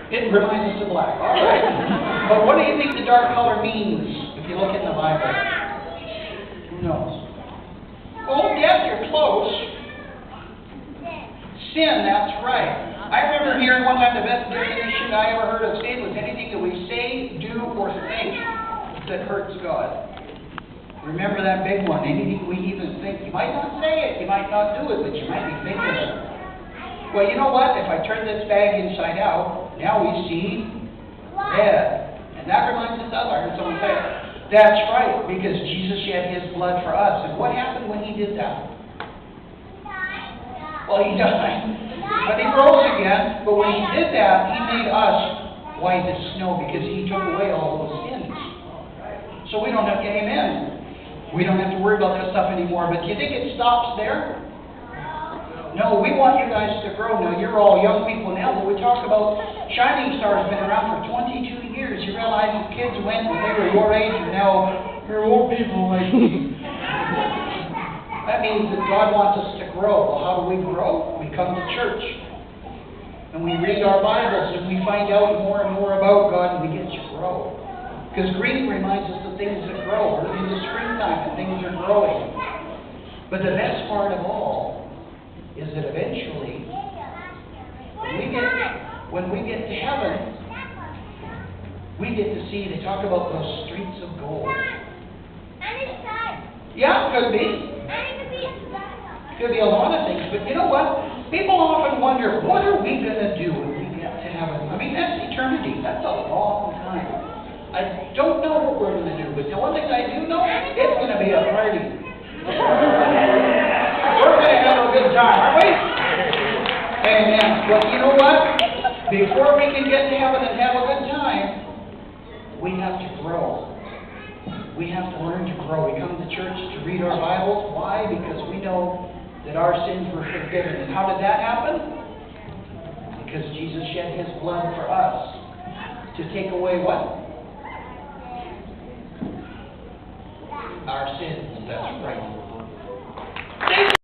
It reminds us of black. All right. But what do you think the dark color means if you look in the Bible? Who knows? Oh, yes, you're close. Sin, that's right. I remember hearing one time the best definition I ever heard of sin was anything that we say, do, or think that hurts God. Remember that big one. Anything we even think. You might not say it, you might not do it, but you might be thinking it. Well, you know what? If I turn this bag inside out, now we see red. And that reminds us of, I heard someone say, that's right, because Jesus shed His blood for us. And what happened when He did that? Well, He died. But He rose again. But when He did that, He made us white as snow because He took away all those sins. So we don't have to, amen. We don't have to worry about that stuff anymore. But do you think it stops there? No, we want you guys to grow. Now, you're all young people now, but we talk about Shining Star has been around for 22 years. You realize the kids went when they were your age, and now they're old people like me. That means that God wants us to grow. Well, how do we grow? We come to church, and we read our Bibles, and we find out more and more about God, and we get to grow. Because green reminds us of things that grow. We're in the springtime, and things are growing. But the best part of all is that eventually, when we get to heaven, we get to see, they talk about those streets of gold. Yeah, could be. Could be a lot of things. But you know what? People often wonder, what are we going to do when we get to heaven? I mean, that's eternity. That's a long time. I don't know what we're going to do, but the one thing I do know, it's going to be a party. We're going to have a good time, aren't we? Amen. But you know what? Before we can get to heaven and have a good time, we have to grow. We have to learn to grow. We come to church to read our Bibles. Why? Because we know that our sins were forgiven. And how did that happen? Because Jesus shed His blood for us to take away what? Our sins. That's right.